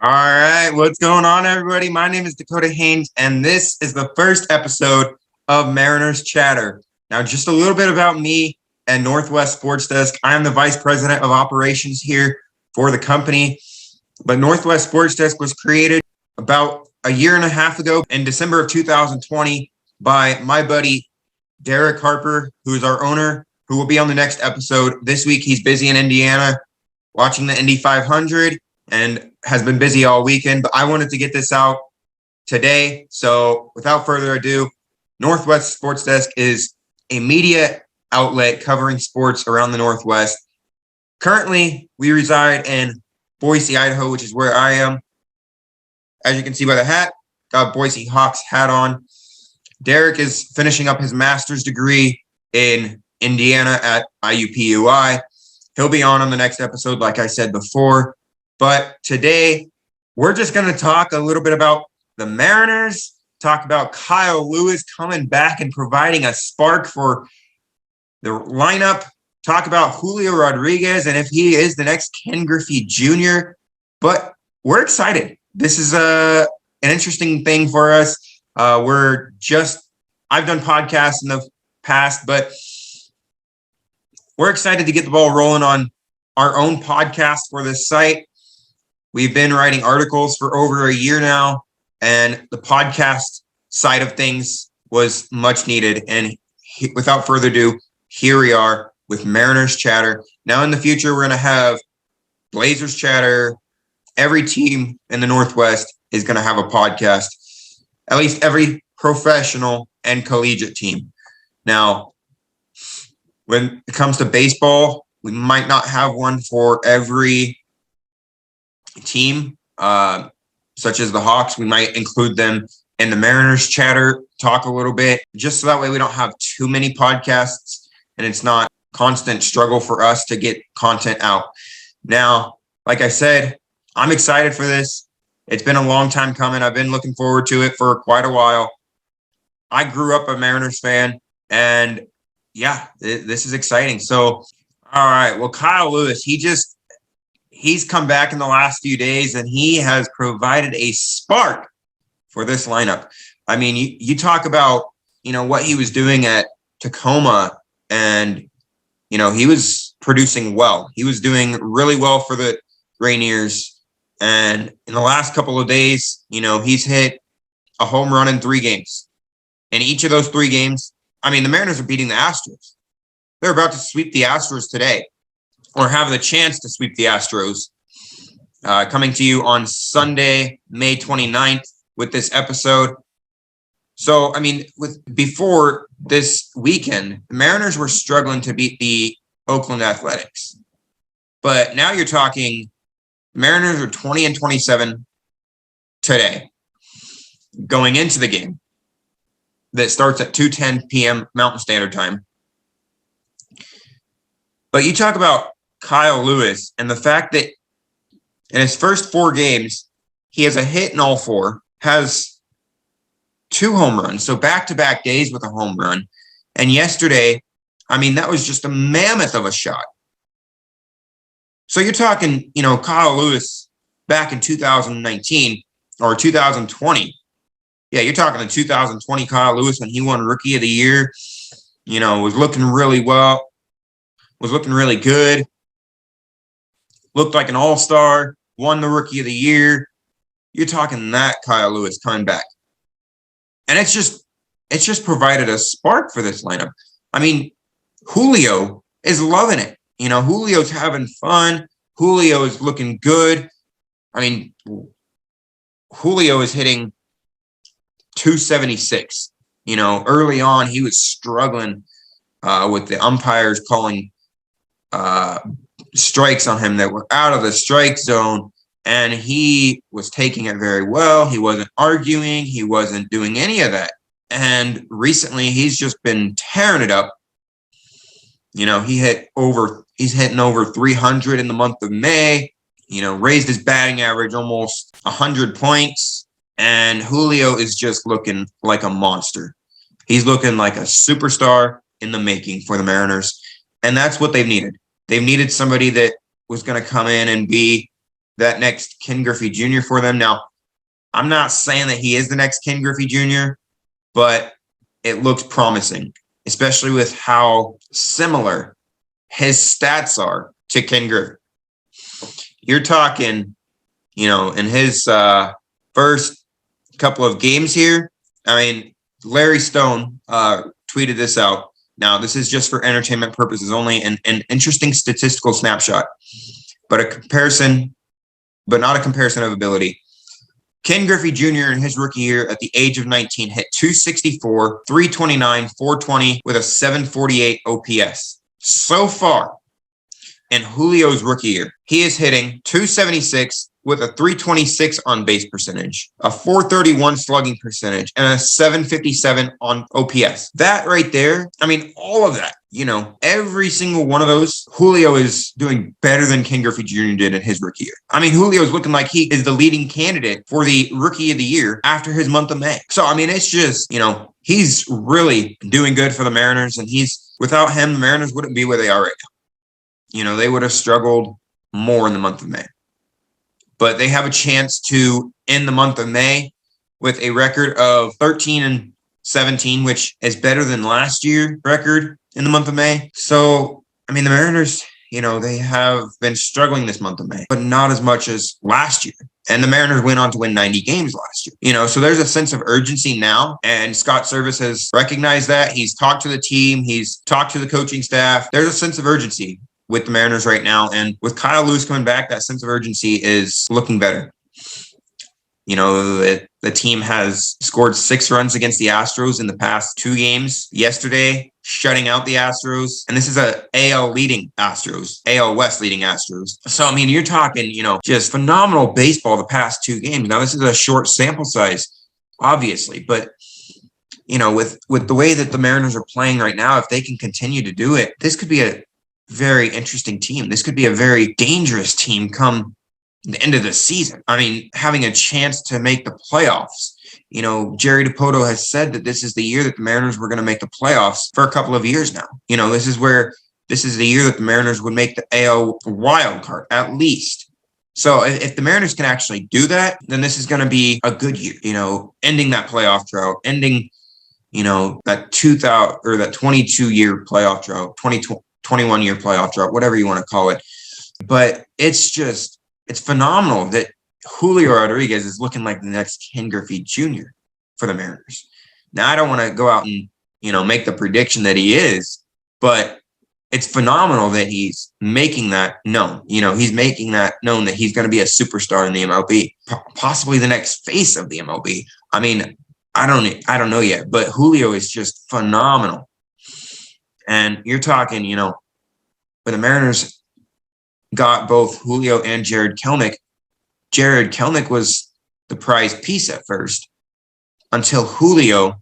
All right, what's going on, everybody? My name is Dacota Haynes, and this is the first episode of Mariners Chatter. Now, just a little bit about me and Northwest Sports Desk. I am the Vice President of Operations here for the company, but Northwest Sports Desk was created about a year and a half ago in December of 2020 by my buddy, Derek Harper, who is our owner, who will be on the next episode. This week, he's busy in Indiana watching the Indy 500 and has been busy all weekend, but I wanted to get this out today. So without further ado, Northwest Sports Desk is a media outlet covering sports around the Northwest. Currently, we reside in Boise, Idaho, which is where I am. As you can see by the hat, got a Boise Hawks hat on. Derek is finishing up his master's degree in Indiana at IUPUI. He'll be on the next episode, like I said before. But today, we're just going to talk a little bit about the Mariners, talk about Kyle Lewis coming back and providing a spark for the lineup, talk about Julio Rodriguez and if he is the next Ken Griffey Jr. But we're excited. This is an interesting thing for us. I've done podcasts in the past, but we're excited to get the ball rolling on our own podcast for this site. We've been writing articles for over a year now, and the podcast side of things was much needed. And without further ado, here we are with Mariners Chatter. Now in the future, we're going to have Blazers Chatter. Every team in the Northwest is going to have a podcast, at least every professional and collegiate team. Now, when it comes to baseball, we might not have one for every team, such as the Hawks. We might include them in the Mariners Chatter, talk a little bit, just so that way we don't have too many podcasts and it's not constant struggle for us to get content out. Now, like I said, I'm excited for this. It's been a long time coming. I've been looking forward to it for quite a while. I grew up a Mariners fan, and yeah, this is exciting. So, all right, well, Kyle Lewis, he's come back in the last few days, and he has provided a spark for this lineup. I mean, you talk about, what he was doing at Tacoma, and, he was producing well. He was doing really well for the Rainiers. And in the last couple of days, he's hit a home run in 3 games. In each of those 3 games, the Mariners are beating the Astros. They're about to sweep the Astros today, or have the chance to sweep the Astros. Coming to you on Sunday, May 29th with this episode. So, before this weekend, the Mariners were struggling to beat the Oakland Athletics. But now you're talking Mariners are 20-27 today, going into the game that starts at 2:10 p.m. Mountain Standard Time. But you talk about Kyle Lewis and the fact that in his first 4 games, he has a hit in all 4, has 2 home runs, so back-to-back days with a home run. And yesterday, that was just a mammoth of a shot. So you're talking, Kyle Lewis back in 2019 or 2020. Yeah, you're talking the 2020 Kyle Lewis when he won Rookie of the Year, was looking really well, was looking really good, looked like an all-star, won the Rookie of the Year. You're talking that Kyle Lewis coming back. And it's just provided a spark for this lineup. Julio is loving it. Julio's having fun. Julio is looking good. Julio is hitting 276. Early on, he was struggling with the umpires calling strikes on him that were out of the strike zone, and he was taking it very well. He wasn't arguing. He wasn't doing any of that. And recently, he's just been tearing it up. He's hitting over 300 in the month of May, raised his batting average almost 100 points. And Julio is just looking like a monster. He's looking like a superstar in the making for the Mariners. And that's what they've needed. They've needed somebody that was going to come in and be that next Ken Griffey Jr. for them. Now, I'm not saying that he is the next Ken Griffey Jr., but it looks promising, especially with how similar his stats are to Ken Griffey. You're talking, in his first couple of games here, Larry Stone tweeted this out. Now, this is just for entertainment purposes only, an interesting statistical snapshot, but not a comparison of ability. Ken Griffey Jr. in his rookie year at the age of 19 hit 264, 329, 420 with a 748 OPS. So far, in Julio's rookie year, he is hitting 276 with a 326 on base percentage, a 431 slugging percentage, and a 757 on OPS. That right there, all of that, every single one of those, Julio is doing better than Ken Griffey Jr. did in his rookie year. Julio is looking like he is the leading candidate for the rookie of the year after his month of May. So, it's just, he's really doing good for the Mariners, and without him, the Mariners wouldn't be where they are right now. They would have struggled more in the month of May. But they have a chance to end the month of May with a record of 13-17, which is better than last year's record in the month of May. So, the Mariners, they have been struggling this month of May, but not as much as last year. And the Mariners went on to win 90 games last year. So there's a sense of urgency now. And Scott Service has recognized that. He's talked to the team. He's talked to the coaching staff. There's a sense of urgency with the Mariners right now. And with Kyle Lewis coming back, that sense of urgency is looking better. The team has scored 6 runs against the Astros in the past 2 games. Yesterday, shutting out the Astros. And this is a AL West leading Astros. So, you're talking, just phenomenal baseball the past 2 games. Now, this is a short sample size, obviously. But, with the way that the Mariners are playing right now, if they can continue to do it, this could be a very interesting team. This could be a very dangerous team come the end of the season. Having a chance to make the playoffs. Jerry Dacota has said that this is the year that the Mariners were going to make the playoffs for a couple of years now. This is the year that the Mariners would make the AL wild card, at least. So if the Mariners can actually do that, then this is going to be a good year, ending that playoff drought, ending, that 22-year playoff drought, 21-year playoff drought, whatever you want to call it. But it's phenomenal that Julio Rodriguez is looking like the next Ken Griffey Jr. for the Mariners. Now, I don't want to go out and, make the prediction that he is, but it's phenomenal that he's making that known. He's making that known that he's going to be a superstar in the MLB, possibly the next face of the MLB. I don't know yet, but Julio is just phenomenal. And you're talking, when the Mariners got both Julio and Jared Kelenic was the prized piece at first until Julio,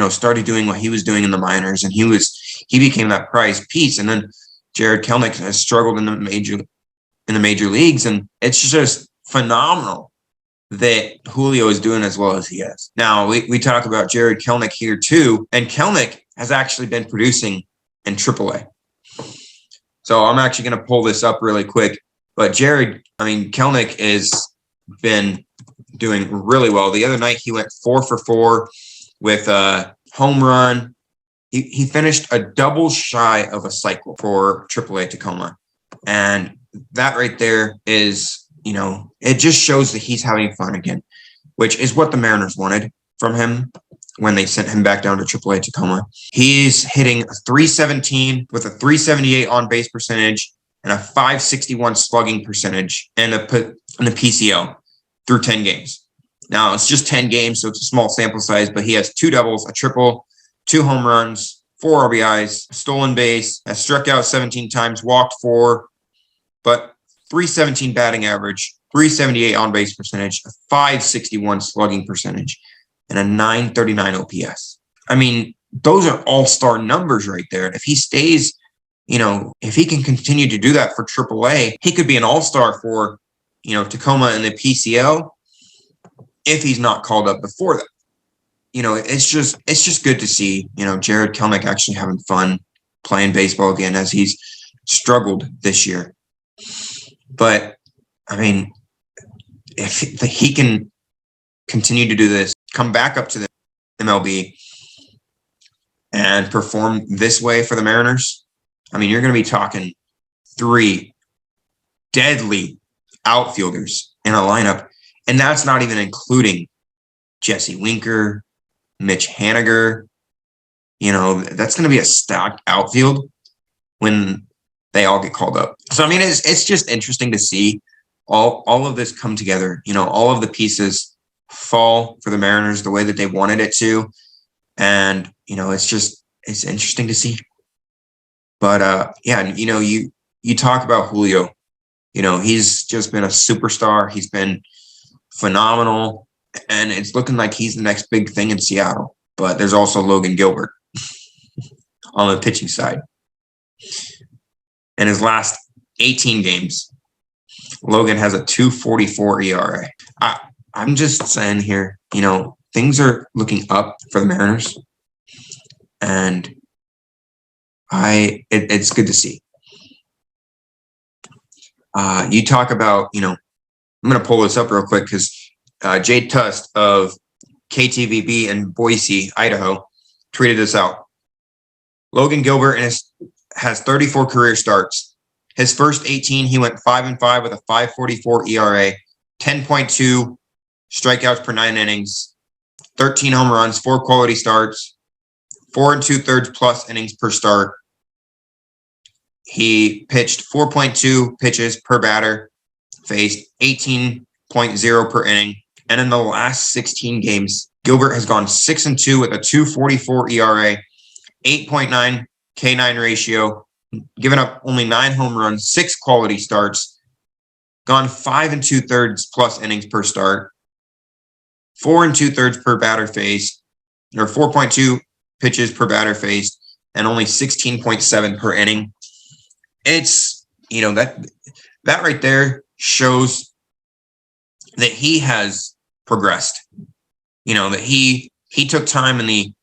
started doing what he was doing in the minors, and he became that prized piece. And then Jared Kelenic has struggled in the major leagues, and it's just phenomenal that Julio is doing as well as he is. Now, we talk about Jared Kelenic here too, and Kelenic has actually been producing in AAA. So I'm actually going to pull this up really quick. But Kelenic has been doing really well. The other night, he went 4 for 4 with a home run. He finished a double shy of a cycle for AAA Tacoma. And that right there is, it just shows that he's having fun again, which is what the Mariners wanted from him when they sent him back down to AAA Tacoma. He's hitting a 317 with a 378 on base percentage and a 561 slugging percentage and a PCL through 10 games. Now, it's just 10 games, so it's a small sample size, but he has 2 doubles, a triple, 2 home runs, 4 RBIs, a stolen base, has struck out 17 times, walked 4, but 317 batting average, 378 on base percentage, a 561 slugging percentage, and a 939 OPS. Those are all-star numbers right there. And if he stays, if he can continue to do that for AAA, he could be an all-star for, Tacoma and the PCL if he's not called up before that. It's just good to see, Jared Kelenic actually having fun playing baseball again as he's struggled this year. But, if he can continue to do this, come back up to the MLB and perform this way for the Mariners, I mean, you're going to be talking 3 deadly outfielders in a lineup. And that's not even including Jesse Winker, Mitch Haniger. That's going to be a stacked outfield when they all get called up. So, I mean, it's just interesting to see all of this come together. All of the pieces fall for the Mariners the way that they wanted it to. And, it's interesting to see. But, you talk about Julio. He's just been a superstar. He's been phenomenal. And it's looking like he's the next big thing in Seattle. But there's also Logan Gilbert on the pitching side. In his last 18 games, Logan has a 2.44 ERA. I'm just saying here, things are looking up for the Mariners. And it's good to see. You talk about, I'm going to pull this up real quick because Jade Tust of KTVB in Boise, Idaho, tweeted this out. Logan Gilbert has 34 career starts. His first 18, he went 5-5 with a 5.44 ERA, 10.2 strikeouts per 9 innings, 13 home runs, 4 quality starts, 4 2/3 plus innings per start. He pitched 4.2 pitches per batter, faced 18.0 per inning. And in the last 16 games, Gilbert has gone 6-2 with a 2.44 ERA, 8.9 K9 ratio, given up only 9 home runs, 6 quality starts, gone 5 2/3 plus innings per start, 4 2/3 per batter faced, or 4.2 pitches per batter faced, and only 16.7 per inning. It's, that right there shows that he has progressed. That he took time in the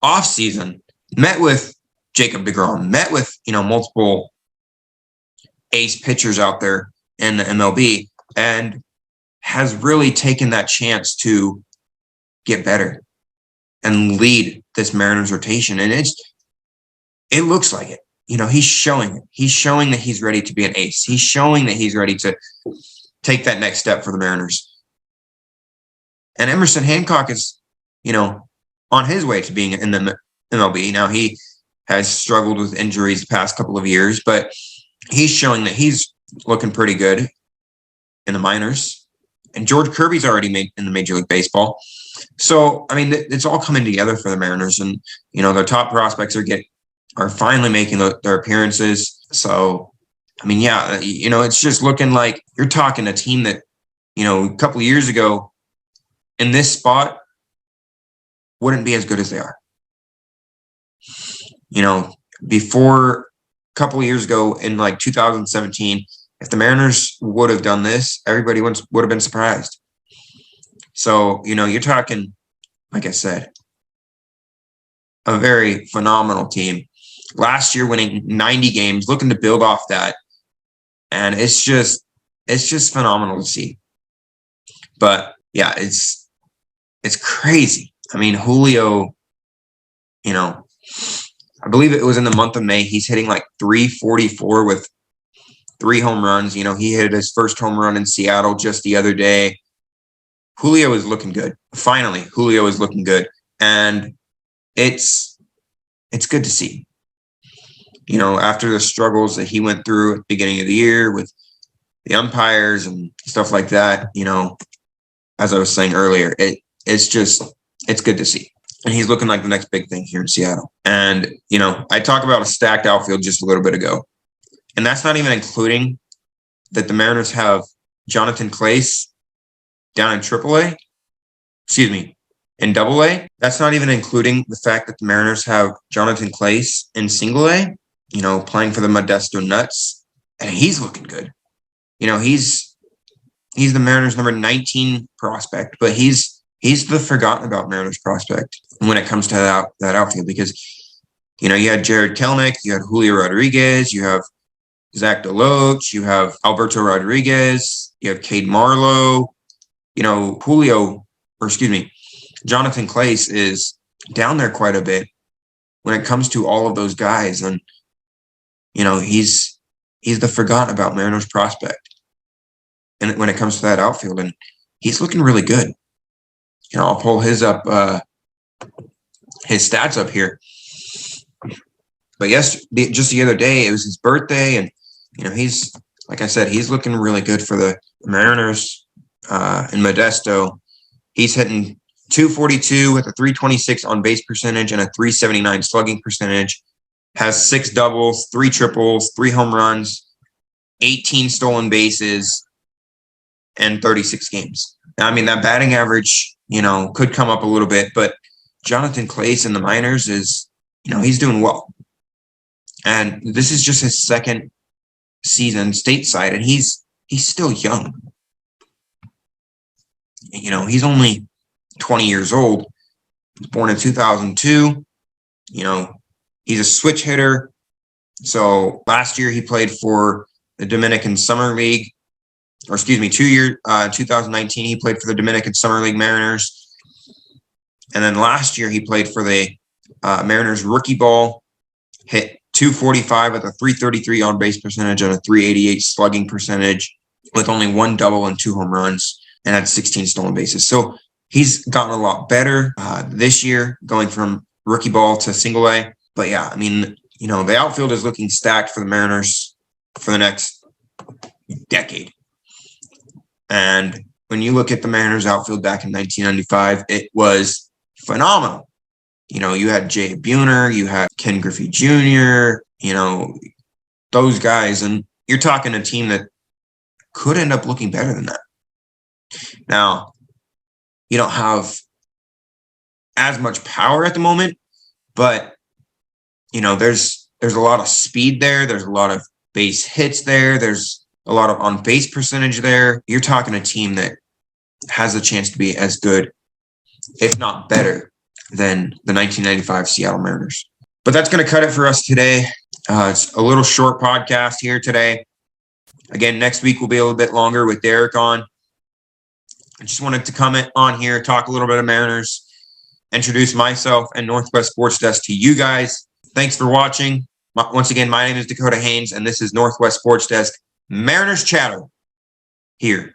off season, met with Jacob deGrom, met with, multiple ace pitchers out there in the MLB, and has really taken that chance to get better and lead this Mariners rotation. And it looks like it. He's showing it. He's showing that he's ready to be an ace. He's showing that he's ready to take that next step for the Mariners. And Emerson Hancock is, on his way to being in the MLB. Now, he has struggled with injuries the past couple of years, but he's showing that he's looking pretty good in the minors. And George Kirby's already made in the Major League Baseball. So, I mean, it's all coming together for the Mariners. And, their top prospects are finally making their appearances. So, I mean, yeah, it's just looking like you're talking a team that, a couple of years ago in this spot wouldn't be as good as they are. Before a couple of years ago in like 2017, if the Mariners would have done this, everybody would have been surprised. So, you're talking, like I said, a very phenomenal team. Last year winning 90 games, looking to build off that. And it's just phenomenal to see. But yeah, it's crazy. I mean, Julio, I believe it was in the month of May, he's hitting like 344 with 3 home runs. He hit his first home run in Seattle just the other day. Julio is looking good. Finally, Julio is looking good. And it's good to see. After the struggles that he went through at the beginning of the year with the umpires and stuff like that, as I was saying earlier, it's good to see. And he's looking like the next big thing here in Seattle. And, I talked about a stacked outfield just a little bit ago. And that's not even including that the Mariners have Jonathan Clace down in AAA. Excuse me, in AA. That's not even including the fact that the Mariners have Jonathan Clace in Single A, playing for the Modesto Nuts. And he's looking good. He's the Mariners' number 19 prospect, but he's the forgotten about Mariners prospect when it comes to that outfield because, you had Jared Kelenic, you had Julio Rodriguez, you have Zach DeLoach, you have Alberto Rodriguez, you have Cade Marlowe, Jonathan Clace is down there quite a bit when it comes to all of those guys. And, he's the forgotten about Mariners prospect. And when it comes to that outfield, and he's looking really good. I'll pull his stats up here. But just the other day, it was his birthday, and he's, like I said, he's looking really good for the Mariners in Modesto. He's hitting .242 with a .326 on base percentage and a .379 slugging percentage. Has 6 doubles, 3 triples, 3 home runs, 18 stolen bases, and 36 games. Now, I mean, that batting average, could come up a little bit, but Jonathan Clace in the minors is, he's doing well. And this is just his second season stateside, and he's still young. He's only 20 years old. He was born in 2002. He's a switch hitter. So last year he played for the Dominican Summer League, 2019 he played for the Dominican Summer League Mariners. And then last year he played for the Mariners rookie ball, hit .245 with a .333 on base percentage and a .388 slugging percentage with only 1 double and 2 home runs and had 16 stolen bases. So he's gotten a lot better this year, going from rookie ball to single A. But yeah, I mean, the outfield is looking stacked for the Mariners for the next decade. And when you look at the Mariners outfield back in 1995, it was phenomenal. You had Jay Buhner, you had Ken Griffey Jr., those guys. And you're talking a team that could end up looking better than that. Now, you don't have as much power at the moment, but, there's a lot of speed there. There's a lot of base hits there. There's a lot of on-base percentage there. You're talking a team that has a chance to be as good, if not better, than the 1995 Seattle Mariners. But that's going to cut it for us today. It's a little short podcast here today. Again, next week will be a little bit longer with Derek on. I just wanted to comment on here, talk a little bit of Mariners, introduce myself and Northwest Sports Desk to you guys. Thanks for watching. Once again, my name is Dacota Haynes, and this is Northwest Sports Desk Mariners Chatter here